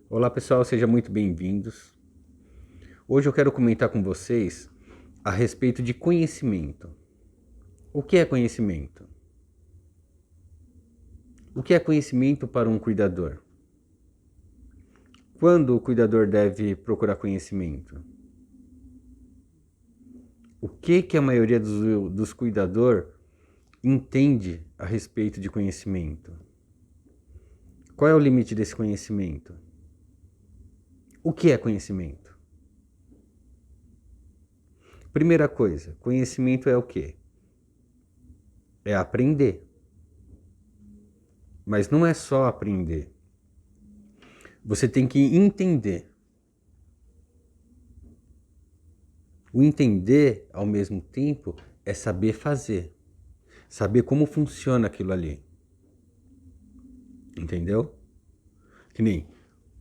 Olá pessoal, sejam muito bem-vindos. Hoje eu quero comentar com vocês a respeito de conhecimento. O que é conhecimento? O que é conhecimento para um cuidador? Quando o cuidador deve procurar conhecimento? O que a maioria dos cuidadores entende a respeito de conhecimento? Qual é o limite desse conhecimento? O que é conhecimento? Primeira coisa, conhecimento é o quê? É aprender. Mas não é só aprender. Você tem que entender. O entender, ao mesmo tempo, é saber fazer. Saber como funciona aquilo ali. Entendeu? Que nem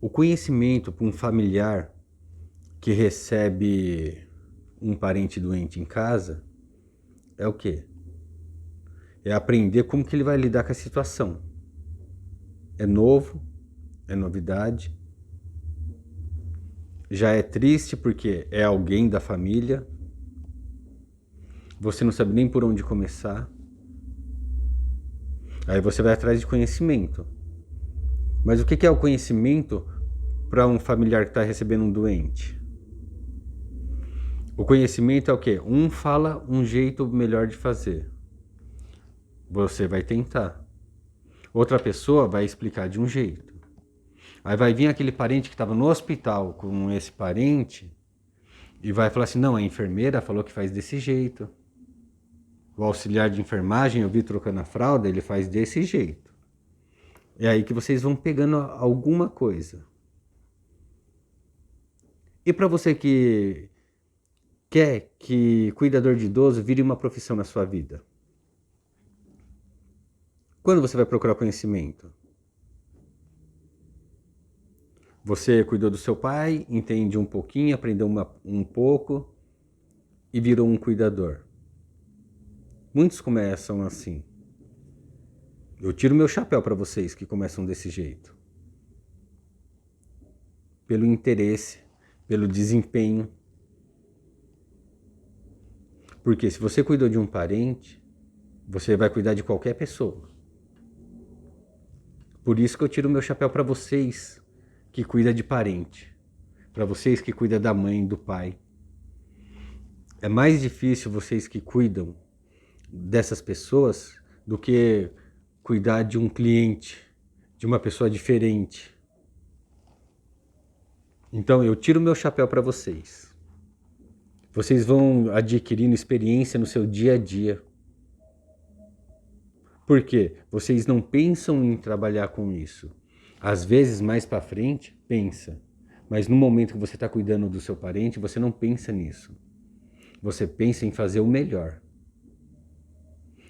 o conhecimento para um familiar que recebe um parente doente em casa é o quê? É aprender como que ele vai lidar com a situação. É novo, é novidade. Já é triste porque é alguém da família. Você não sabe nem por onde começar. Aí você vai atrás de conhecimento. Mas o que é o conhecimento para um familiar que está recebendo um doente? O conhecimento é o quê? Um fala um jeito melhor de fazer. Você vai tentar. Outra pessoa vai explicar de um jeito. Aí vai vir aquele parente que estava no hospital com esse parente e vai falar assim, não, a enfermeira falou que faz desse jeito. O auxiliar de enfermagem, eu vi trocando a fralda, ele faz desse jeito. É aí que vocês vão pegando alguma coisa. E para você que quer que cuidador de idoso vire uma profissão na sua vida? Quando você vai procurar conhecimento? Você cuidou do seu pai, entende um pouquinho, aprendeu um pouco e virou um cuidador. Muitos começam assim. Eu tiro meu chapéu para vocês que começam desse jeito. Pelo interesse, pelo desempenho. Porque se você cuidou de um parente, você vai cuidar de qualquer pessoa. Por isso que eu tiro meu chapéu para vocês que cuidam de parente. Para vocês que cuidam da mãe, do pai. É mais difícil vocês que cuidam dessas pessoas do que cuidar de um cliente, de uma pessoa diferente. Então eu tiro meu chapéu para vocês. Vocês vão adquirindo experiência no seu dia a dia. Por quê? Vocês não pensam em trabalhar com isso. Às vezes, mais para frente, pensa. Mas no momento que você está cuidando do seu parente, você não pensa nisso. Você pensa em fazer o melhor.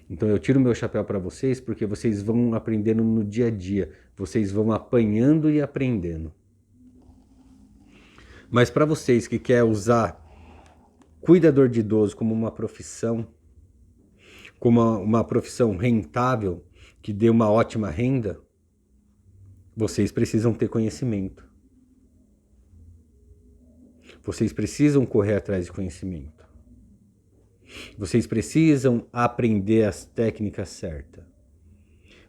Então eu tiro meu chapéu para vocês porque vocês vão aprendendo no dia a dia. Vocês vão apanhando e aprendendo. Mas para vocês que querem usar cuidador de idoso como uma profissão, como uma profissão rentável, que dê uma ótima renda, vocês precisam ter conhecimento. Vocês precisam correr atrás de conhecimento. Vocês precisam aprender as técnicas certas.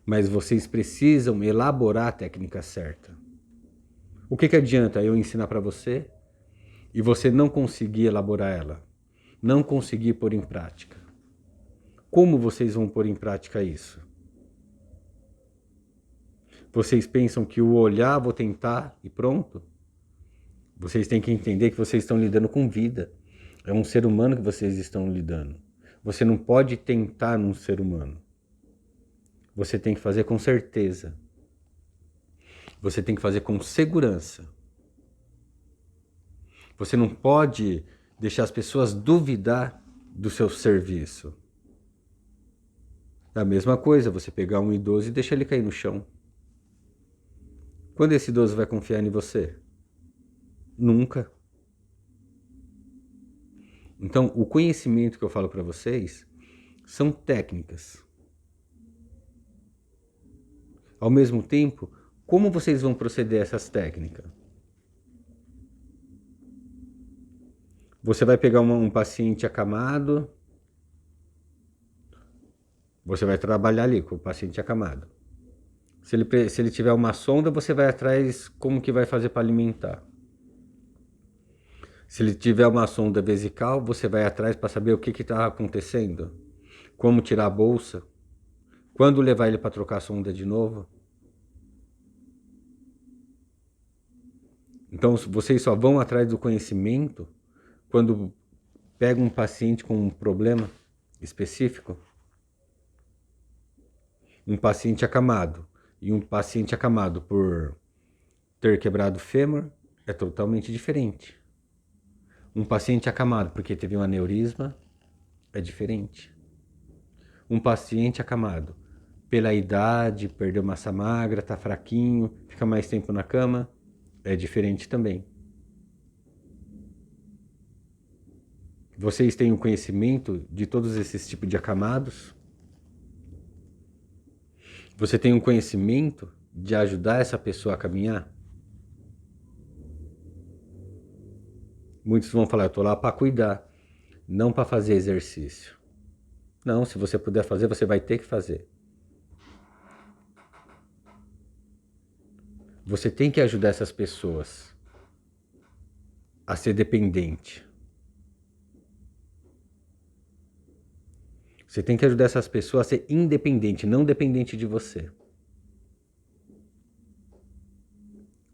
Mas vocês precisam elaborar a técnica certa. O que adianta eu ensinar para você e você não conseguir elaborar ela? Não conseguir pôr em prática? Como vocês vão pôr em prática isso? Vocês pensam que o olhar, vou tentar e pronto? Vocês têm que entender que vocês estão lidando com vida. É um ser humano que vocês estão lidando. Você não pode tentar num ser humano. Você tem que fazer com certeza. Você tem que fazer com segurança. Você não pode deixar as pessoas duvidar do seu serviço. É a mesma coisa, você pegar um idoso e deixar ele cair no chão. Quando esse idoso vai confiar em você? Nunca. Então, o conhecimento que eu falo para vocês são técnicas. Ao mesmo tempo, Como vocês vão proceder a essas técnicas? Você vai pegar um paciente acamado, você vai trabalhar ali com o paciente acamado. Se ele tiver uma sonda, você vai atrás como que vai fazer para alimentar. Se ele tiver uma sonda vesical, você vai atrás para saber o que está acontecendo. Como tirar a bolsa. Quando levar ele para trocar a sonda de novo. Então vocês só vão atrás do conhecimento quando pega um paciente com um problema específico. Um paciente acamado e um paciente acamado por ter quebrado o fêmur é totalmente diferente. Um paciente acamado porque teve um aneurisma é diferente. Um paciente acamado pela idade, perdeu massa magra, tá fraquinho, fica mais tempo na cama, é diferente também. Vocês têm o conhecimento de todos esses tipos de acamados? Você tem um conhecimento de ajudar essa pessoa a caminhar? Muitos vão falar, eu tô lá para cuidar, não para fazer exercício. Não, se você puder fazer, você vai ter que fazer. Você tem que ajudar essas pessoas a ser dependente. Você tem que ajudar essas pessoas a ser independente, não dependente de você.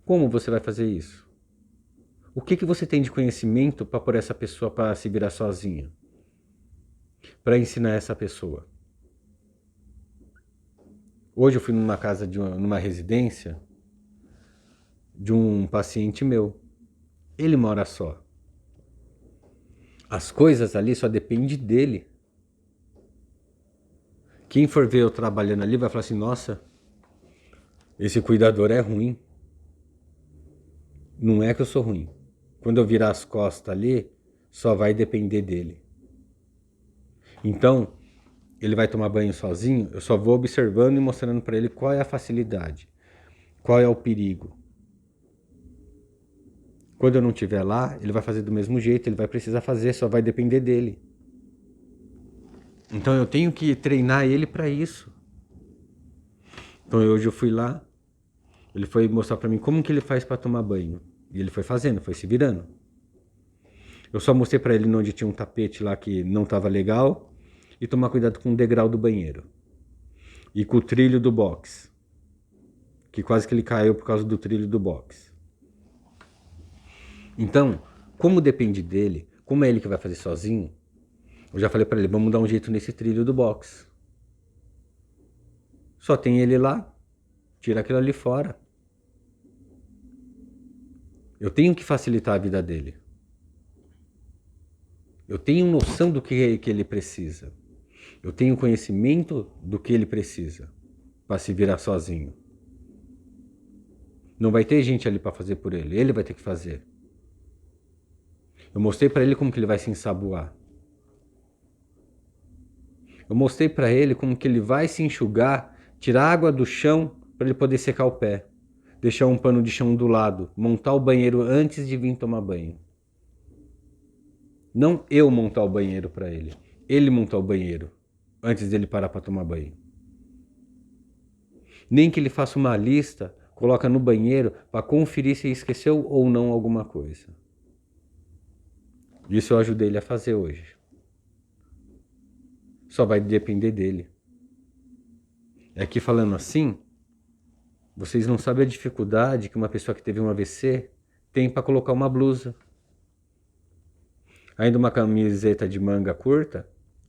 Como você vai fazer isso? O que você tem de conhecimento para pôr essa pessoa para se virar sozinha? Para ensinar essa pessoa? Hoje eu fui numa casa, numa residência, de um paciente meu. Ele mora só. As coisas ali só dependem dele. Quem for ver eu trabalhando ali vai falar assim, nossa, esse cuidador é ruim. Não é que eu sou ruim. Quando eu virar as costas ali, só vai depender dele. Então, ele vai tomar banho sozinho, eu só vou observando e mostrando para ele qual é a facilidade, qual é o perigo. Quando eu não estiver lá, ele vai fazer do mesmo jeito, ele vai precisar fazer, só vai depender dele. Então eu tenho que treinar ele para isso. Então hoje eu fui lá, ele foi mostrar para mim como que ele faz para tomar banho. E ele foi fazendo, foi se virando. Eu só mostrei para ele onde tinha um tapete lá que não estava legal e tomar cuidado com o degrau do banheiro. E com o trilho do box. Que quase que ele caiu por causa do trilho do box. Então, como depende dele, como é ele que vai fazer sozinho, eu já falei para ele, vamos dar um jeito nesse trilho do box. Só tem ele lá, tira aquilo ali fora. Eu tenho que facilitar a vida dele. Eu tenho noção do que ele precisa. Eu tenho conhecimento do que ele precisa para se virar sozinho. Não vai ter gente ali para fazer por ele, ele vai ter que fazer. Eu mostrei para ele como que ele vai se ensaboar. Eu mostrei para ele como que ele vai se enxugar, tirar água do chão para ele poder secar o pé. Deixar um pano de chão do lado, montar o banheiro antes de vir tomar banho. Não eu montar o banheiro para ele. Ele montar o banheiro antes dele parar para tomar banho. Nem que ele faça uma lista, coloca no banheiro para conferir se esqueceu ou não alguma coisa. Isso eu ajudei ele a fazer hoje. Só vai depender dele. É que falando assim, vocês não sabem a dificuldade que uma pessoa que teve um AVC tem para colocar uma blusa. Ainda uma camiseta de manga curta,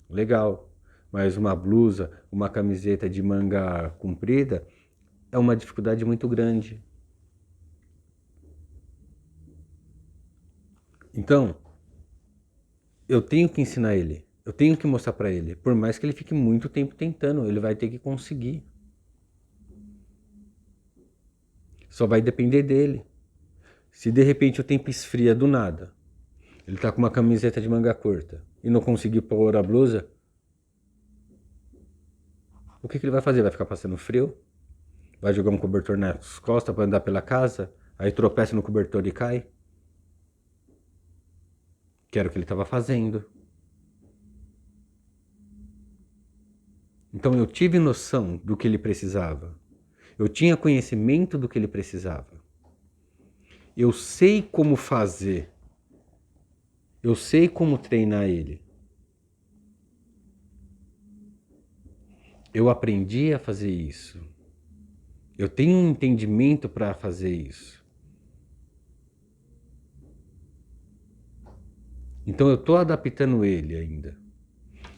legal. Mas uma blusa, uma camiseta de manga comprida, é uma dificuldade muito grande. Então, eu tenho que ensinar ele. Eu tenho que mostrar para ele. Por mais que ele fique muito tempo tentando, ele vai ter que conseguir. Só vai depender dele. Se de repente o tempo esfria do nada, ele tá com uma camiseta de manga curta e não conseguir pôr a blusa, o que ele vai fazer? Vai ficar passando frio? Vai jogar um cobertor nas costas para andar pela casa, aí tropeça no cobertor e cai. Que era o que ele estava fazendo. Então eu tive noção do que ele precisava. Eu tinha conhecimento do que ele precisava. Eu sei como fazer. Eu sei como treinar ele. Eu aprendi a fazer isso. Eu tenho um entendimento para fazer isso. Então eu estou adaptando ele ainda.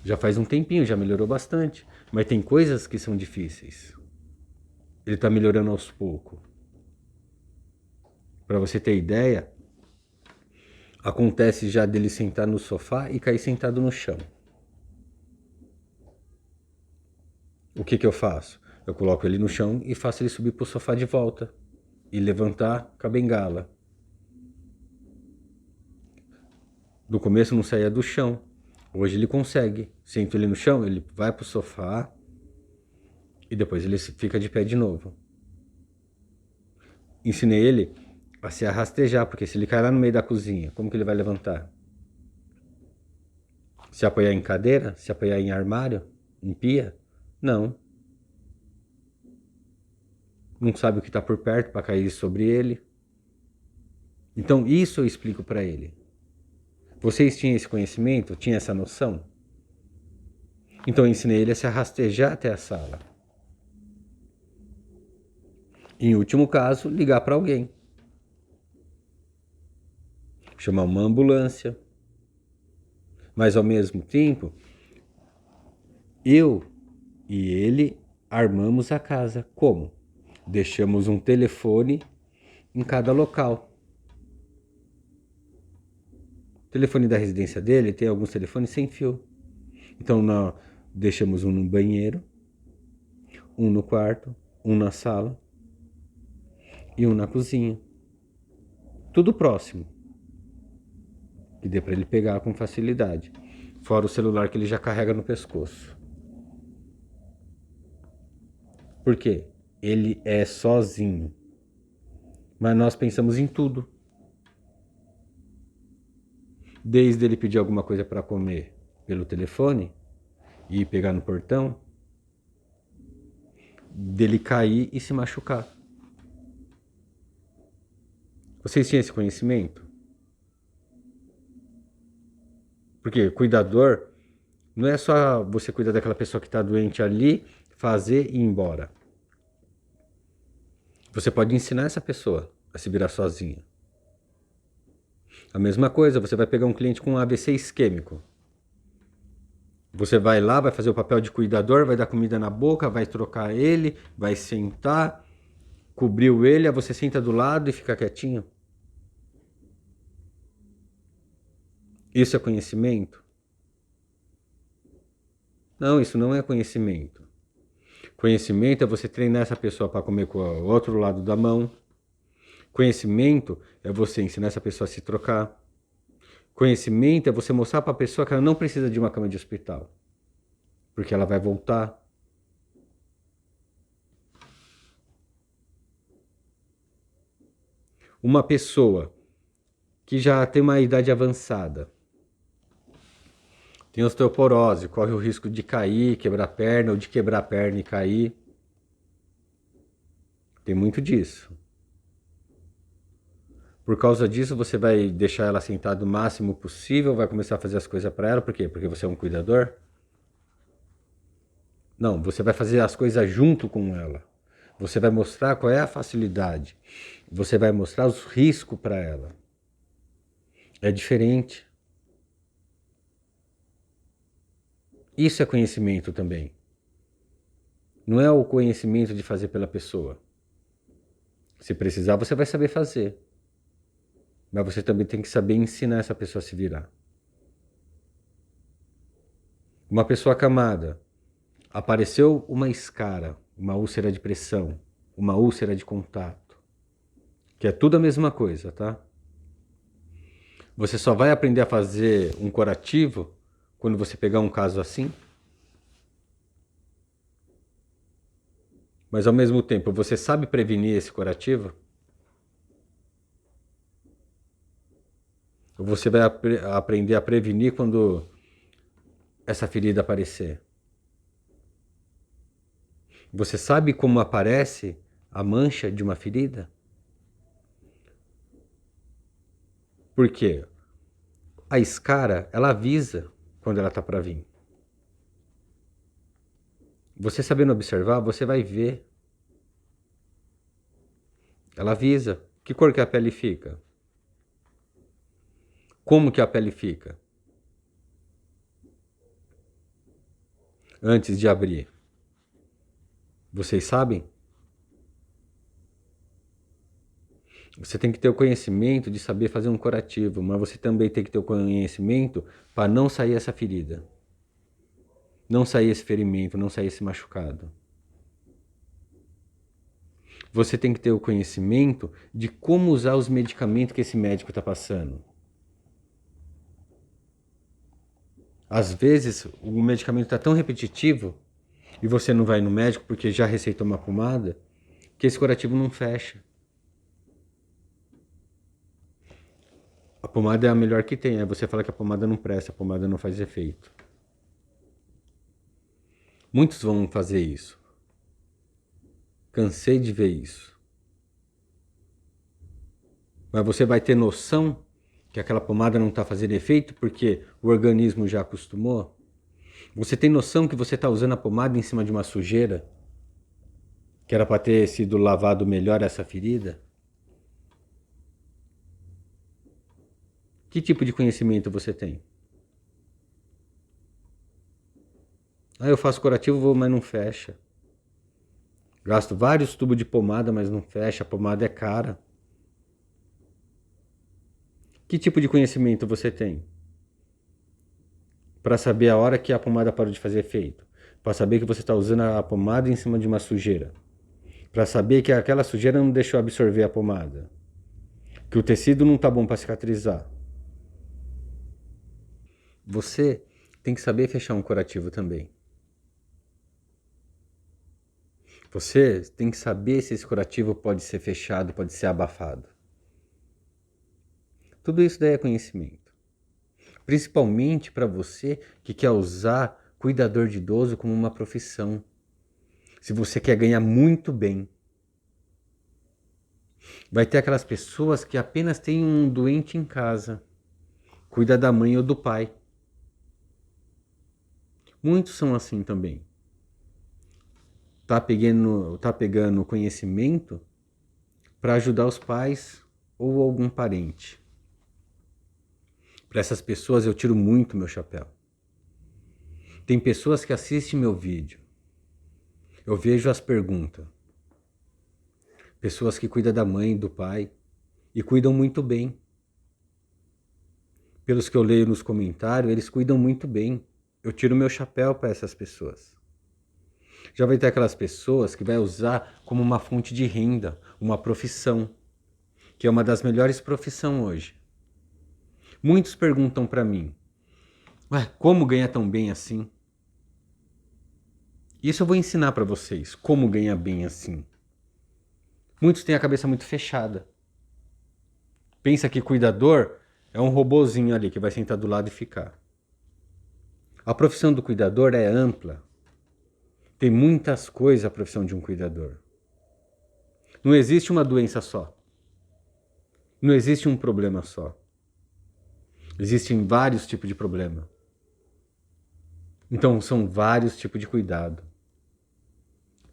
Já faz um tempinho, já melhorou bastante. Mas tem coisas que são difíceis. Ele está melhorando aos poucos. Para você ter ideia, acontece já dele sentar no sofá e cair sentado no chão. O que eu faço? Eu coloco ele no chão e faço ele subir para o sofá de volta. E levantar com a bengala. No começo não saía do chão. Hoje ele consegue. Sento ele no chão, ele vai para o sofá e depois ele fica de pé de novo. Ensinei ele a se arrastejar, porque se ele cair lá no meio da cozinha, como que ele vai levantar? Se apoiar em cadeira? Se apoiar em armário? Em pia? Não. Não sabe o que está por perto para cair sobre ele. Então isso eu explico para ele. Vocês tinham esse conhecimento? Tinham essa noção? Então eu ensinei ele a se arrastejar até a sala. Em último caso, ligar para alguém. Chamar uma ambulância. Mas ao mesmo tempo, eu e ele armamos a casa. Como? Deixamos um telefone em cada local. O telefone da residência dele tem alguns telefones sem fio. Então nós deixamos um no banheiro, um no quarto, um na sala e um na cozinha. Tudo próximo. Que dê para ele pegar com facilidade. Fora o celular que ele já carrega no pescoço. Por quê? Ele é sozinho. Mas nós pensamos em tudo. Desde ele pedir alguma coisa para comer pelo telefone e pegar no portão, dele cair e se machucar. Vocês tinham esse conhecimento? Porque cuidador não é só você cuidar daquela pessoa que está doente ali, fazer e ir embora. Você pode ensinar essa pessoa a se virar sozinha. A mesma coisa, você vai pegar um cliente com um AVC isquêmico. Você vai lá, vai fazer o papel de cuidador, vai dar comida na boca, vai trocar ele, vai sentar, cobriu ele, aí você senta do lado e fica quietinho. Isso é conhecimento? Não, isso não é conhecimento. Conhecimento é você treinar essa pessoa para comer com o outro lado da mão. Conhecimento é você ensinar essa pessoa a se trocar. Conhecimento é você mostrar para a pessoa que ela não precisa de uma cama de hospital. Porque ela vai voltar. Uma pessoa que já tem uma idade avançada, tem osteoporose, corre o risco de cair, quebrar a perna, ou de quebrar a perna e cair. Tem muito disso. Por causa disso, você vai deixar ela sentada o máximo possível, vai começar a fazer as coisas para ela. Por quê? Porque você é um cuidador? Não, você vai fazer as coisas junto com ela. Você vai mostrar qual é a facilidade. Você vai mostrar os riscos para ela. É diferente. Isso é conhecimento também. Não é o conhecimento de fazer pela pessoa. Se precisar, você vai saber fazer. Mas você também tem que saber ensinar essa pessoa a se virar. Uma pessoa acamada. Apareceu uma escara, uma úlcera de pressão, uma úlcera de contato. Que é tudo a mesma coisa, tá? Você só vai aprender a fazer um curativo quando você pegar um caso assim. Mas ao mesmo tempo, você sabe prevenir esse curativo? Ou você vai aprender a prevenir quando essa ferida aparecer? Você sabe como aparece a mancha de uma ferida? Por quê? A escara, ela avisa quando ela está para vir. Você sabendo observar, você vai ver. Ela avisa. Que cor que a pele fica? Como que a pele fica? Antes de abrir. Vocês sabem? Você tem que ter o conhecimento de saber fazer um curativo, mas você também tem que ter o conhecimento para não sair essa ferida. Não sair esse ferimento, não sair esse machucado. Você tem que ter o conhecimento de como usar os medicamentos que esse médico está passando. Às vezes, o medicamento está tão repetitivo e você não vai no médico porque já receitou uma pomada, que esse curativo não fecha. A pomada é a melhor que tem. Aí você fala que a pomada não presta, a pomada não faz efeito. Muitos vão fazer isso. Cansei de ver isso. Mas você vai ter noção que aquela pomada não está fazendo efeito porque o organismo já acostumou? Você tem noção que você está usando a pomada em cima de uma sujeira que era para ter sido lavado melhor essa ferida? Que tipo de conhecimento você tem? Ah, eu faço curativo, mas não fecha. Gasto vários tubos de pomada, mas não fecha. A pomada é cara. Que tipo de conhecimento você tem? Para saber a hora que a pomada parou de fazer efeito. Para saber que você está usando a pomada em cima de uma sujeira. Para saber que aquela sujeira não deixou absorver a pomada. Que o tecido não está bom para cicatrizar. Você tem que saber fechar um curativo também. Você tem que saber se esse curativo pode ser fechado, pode ser abafado. Tudo isso daí é conhecimento. Principalmente para você que quer usar cuidador de idoso como uma profissão. Se você quer ganhar muito bem. Vai ter aquelas pessoas que apenas têm um doente em casa. Cuida da mãe ou do pai. Muitos são assim também. Tá pegando conhecimento para ajudar os pais ou algum parente. Para essas pessoas eu tiro muito meu chapéu. Tem pessoas que assistem meu vídeo. Eu vejo as perguntas. Pessoas que cuidam da mãe e do pai e cuidam muito bem. Pelos que eu leio nos comentários, eles cuidam muito bem. Eu tiro meu chapéu para essas pessoas. Já vai ter aquelas pessoas que vai usar como uma fonte de renda, uma profissão, que é uma das melhores profissões hoje. Muitos perguntam para mim, ué, como ganhar tão bem assim? Isso eu vou ensinar para vocês, como ganhar bem assim. Muitos têm a cabeça muito fechada. Pensa que cuidador é um robozinho ali que vai sentar do lado e ficar. A profissão do cuidador é ampla. Tem muitas coisas a profissão de um cuidador. Não existe uma doença só. Não existe um problema só. Existem vários tipos de problema. Então são vários tipos de cuidado.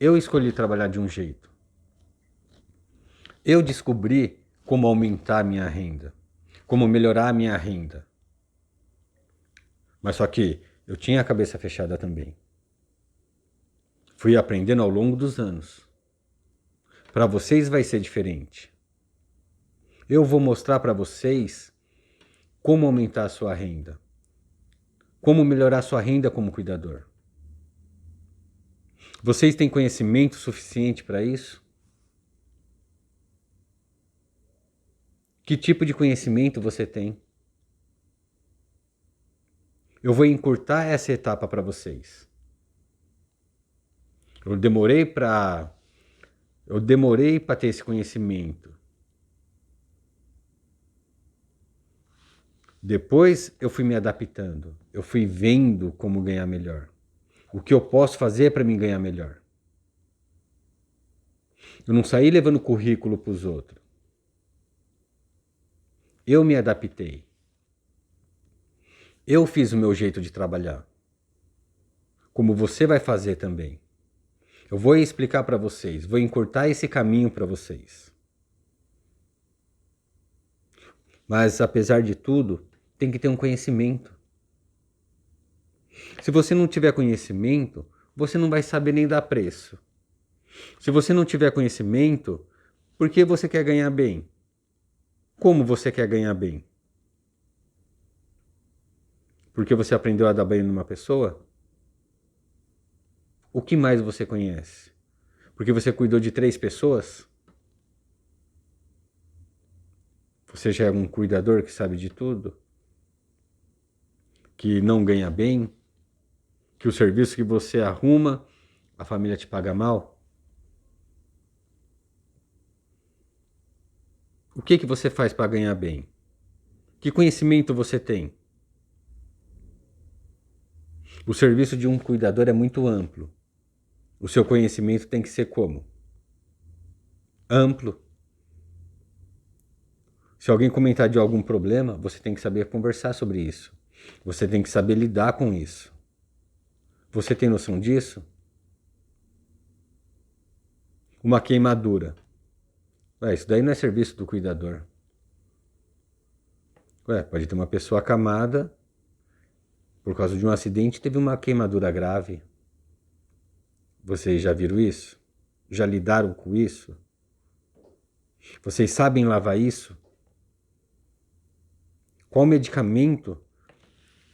Eu escolhi trabalhar de um jeito. Eu descobri como aumentar a minha renda, como melhorar a minha renda. Mas só que eu tinha a cabeça fechada também. Fui aprendendo ao longo dos anos. Para vocês vai ser diferente. Eu vou mostrar para vocês como aumentar a sua renda. Como melhorar a sua renda como cuidador. Vocês têm conhecimento suficiente para isso? Que tipo de conhecimento você tem? Eu vou encurtar essa etapa para vocês. Eu demorei para Eu demorei para ter esse conhecimento. Depois eu fui me adaptando. Eu fui vendo como ganhar melhor. O que eu posso fazer para me ganhar melhor. Eu não saí levando currículo para os outros. Eu me adaptei. Eu fiz o meu jeito de trabalhar. Como você vai fazer também. Eu vou explicar para vocês, vou encurtar esse caminho para vocês. Mas, apesar de tudo, tem que ter um conhecimento. Se você não tiver conhecimento, você não vai saber nem dar preço. Se você não tiver conhecimento, por que você quer ganhar bem? Como você quer ganhar bem? Porque você aprendeu a dar bem numa pessoa? O que mais você conhece? Porque você cuidou de 3 pessoas? Você já é um cuidador que sabe de tudo? Que não ganha bem? Que o serviço que você arruma, a família te paga mal? O que você faz para ganhar bem? Que conhecimento você tem? O serviço de um cuidador é muito amplo. O seu conhecimento tem que ser como? Amplo. Se alguém comentar de algum problema, você tem que saber conversar sobre isso. Você tem que saber lidar com isso. Você tem noção disso? Uma queimadura. Isso daí não é serviço do cuidador. Pode ter uma pessoa acamada, por causa de um acidente, teve uma queimadura grave. Vocês já viram isso? Já lidaram com isso? Vocês sabem lavar isso? Qual medicamento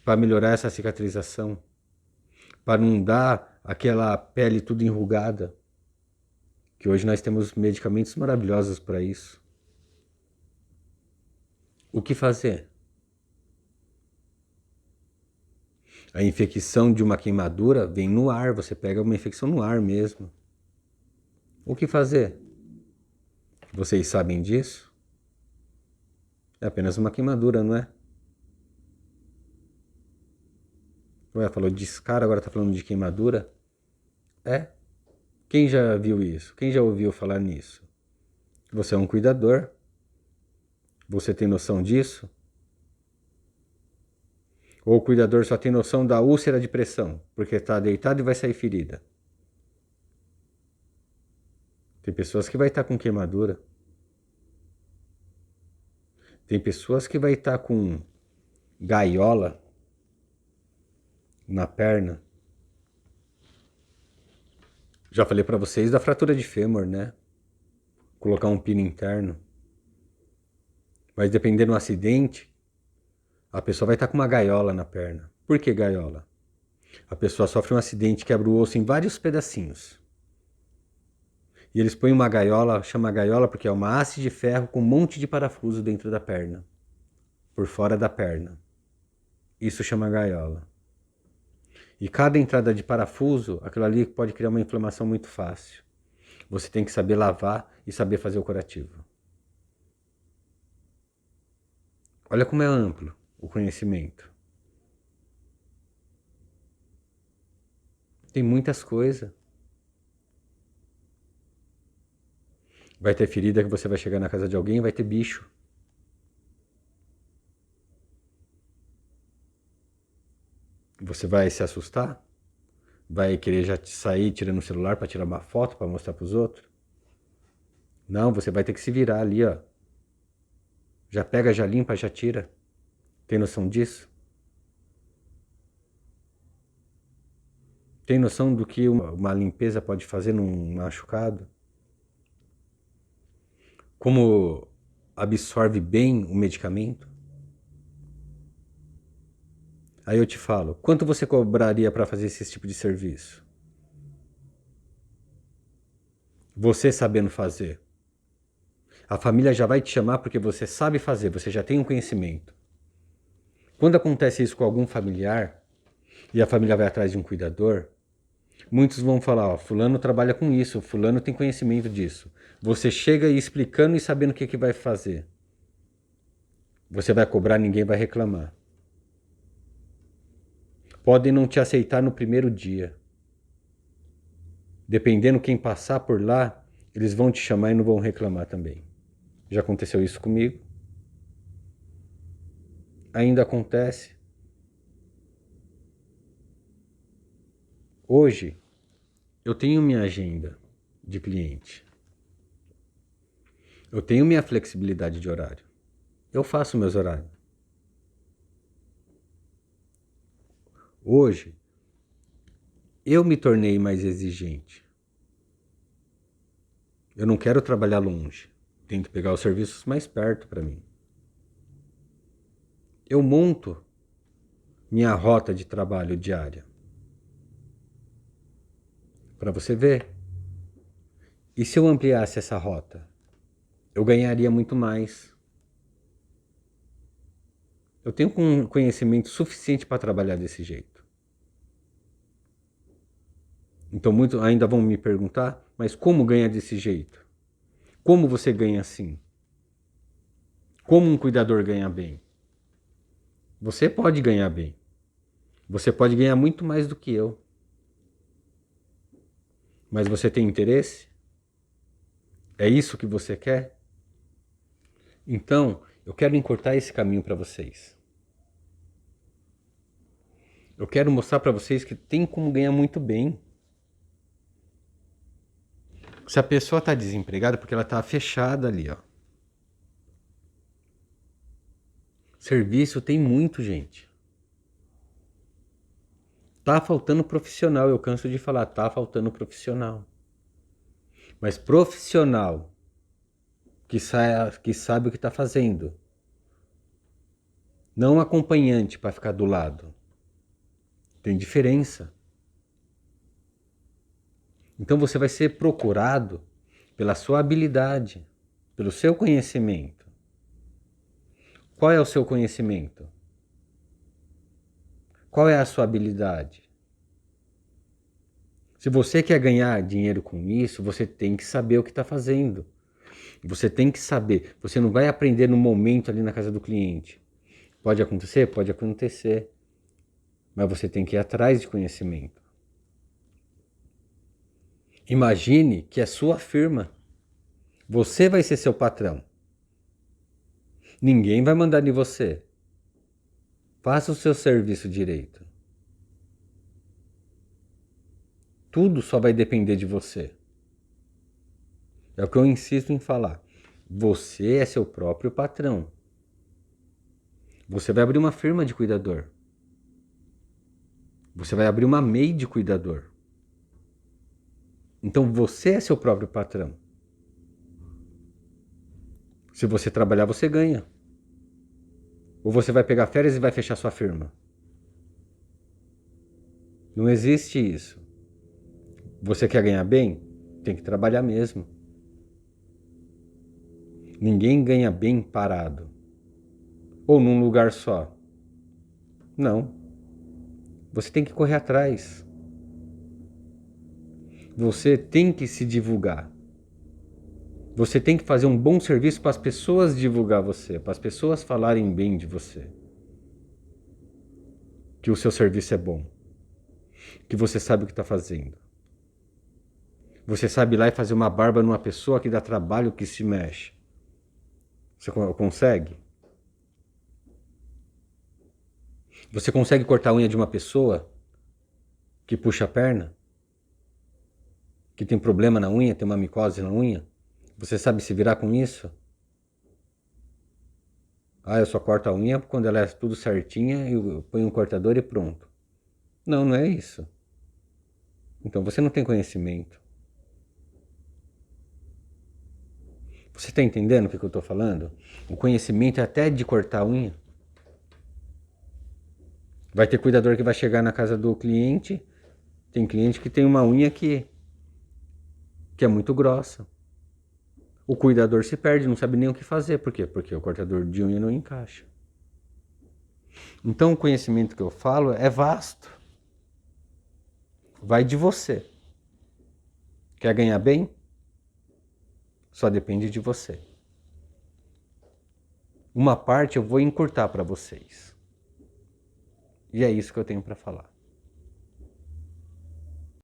para melhorar essa cicatrização? Para não dar aquela pele tudo enrugada? Que hoje nós temos medicamentos maravilhosos para isso. O que fazer? A infecção de uma queimadura vem no ar, você pega uma infecção no ar mesmo. O que fazer? Vocês sabem disso? É apenas uma queimadura, não é? Falou de escara, agora tá falando de queimadura? É? Quem já viu isso? Quem já ouviu falar nisso? Você é um cuidador? Você tem noção disso? Ou o cuidador só tem noção da úlcera de pressão, porque está deitado e vai sair ferida? Tem pessoas que vai estar com queimadura. Tem pessoas que vai estar com gaiola na perna. Já falei para vocês da fratura de fêmur, né? Colocar um pino interno. Mas dependendo do acidente, a pessoa vai estar com uma gaiola na perna. Por que gaiola? A pessoa sofre um acidente, quebra o osso em vários pedacinhos. E eles põem uma gaiola, chama gaiola porque é uma haste de ferro com um monte de parafuso dentro da perna. Por fora da perna. Isso chama gaiola. E cada entrada de parafuso, aquilo ali pode criar uma inflamação muito fácil. Você tem que saber lavar e saber fazer o curativo. Olha como é amplo o conhecimento. Tem muitas coisas. Vai ter ferida que você vai chegar na casa de alguém e vai ter bicho. Você vai se assustar? Vai querer já sair tirando o celular para tirar uma foto para mostrar para os outros? Não, você vai ter que se virar ali, ó. Já pega, já limpa, já tira. Tem noção disso? Tem noção do que uma limpeza pode fazer num machucado? Como absorve bem o medicamento? Aí eu te falo, quanto você cobraria para fazer esse tipo de serviço? Você sabendo fazer. A família já vai te chamar porque você sabe fazer, você já tem um conhecimento. Quando acontece isso com algum familiar, e a família vai atrás de um cuidador, Muitos vão falar, ó, fulano trabalha com isso, fulano tem conhecimento disso. Você chega aí explicando e sabendo o que vai fazer. Você vai cobrar, ninguém vai reclamar. Podem não te aceitar no primeiro dia. Dependendo quem passar por lá, eles vão te chamar e não vão reclamar também. Já aconteceu isso comigo. Ainda acontece. Hoje, eu tenho minha agenda de cliente. Eu tenho minha flexibilidade de horário. Eu faço meus horários. Hoje, eu me tornei mais exigente. Eu não quero trabalhar longe. Tenho que pegar os serviços mais perto para mim. Eu monto minha rota de trabalho diária. Para você ver. E se eu ampliasse essa rota? Eu ganharia muito mais. Eu tenho conhecimento suficiente para trabalhar desse jeito. Então muitos ainda vão me perguntar, mas como ganha desse jeito? Como você ganha assim? Como um cuidador ganha bem? Você pode ganhar bem. Você pode ganhar muito mais do que eu. Mas você tem interesse? É isso que você quer? Então, eu quero encurtar esse caminho para vocês. Eu quero mostrar para vocês que tem como ganhar muito bem. Se a pessoa está desempregada, porque ela está fechada ali, ó. Serviço tem muito, gente. Tá faltando profissional, eu canso de falar, tá faltando profissional. Mas profissional que sabe o que está fazendo. Não acompanhante para ficar do lado. Tem diferença. Então você vai ser procurado pela sua habilidade, pelo seu conhecimento. Qual é o seu conhecimento? Qual é a sua habilidade? Se você quer ganhar dinheiro com isso, você tem que saber o que está fazendo. Você tem que saber. Você não vai aprender no momento ali na casa do cliente. Pode acontecer? Pode acontecer. Mas você tem que ir atrás de conhecimento. Imagine que é sua firma. Você vai ser seu patrão. Ninguém vai mandar em você. Faça o seu serviço direito. Tudo só vai depender de você. É o que eu insisto em falar. Você é seu próprio patrão. Você vai abrir uma firma de cuidador. Você vai abrir uma MEI de cuidador. Então você é seu próprio patrão. Se você trabalhar, você ganha. Ou você vai pegar férias e vai fechar sua firma. Não existe isso. Você quer ganhar bem? Tem que trabalhar mesmo. Ninguém ganha bem parado. Ou num lugar só. Não. Você tem que correr atrás. Você tem que se divulgar. Você tem que fazer um bom serviço para as pessoas divulgar você, para as pessoas falarem bem de você. Que o seu serviço é bom. Que você sabe o que está fazendo. Você sabe ir lá e fazer uma barba numa pessoa que dá trabalho, que se mexe. Você consegue? Você consegue cortar a unha de uma pessoa que puxa a perna? Que tem problema na unha, tem uma micose na unha? Você sabe se virar com isso? Ah, eu só corto a unha quando ela é tudo certinha, eu ponho um cortador e pronto. Não, não é isso. Então você não tem conhecimento. Você está entendendo o que eu estou falando? O conhecimento é até de cortar a unha. Vai ter cuidador que vai chegar na casa do cliente. Tem cliente que tem uma unha que é muito grossa. O cuidador se perde, não sabe nem o que fazer. Por quê? Porque o cortador de unha não encaixa. Então o conhecimento que eu falo é vasto. Vai de você. Quer ganhar bem? Só depende de você. Uma parte eu vou encurtar para vocês. E é isso que eu tenho para falar.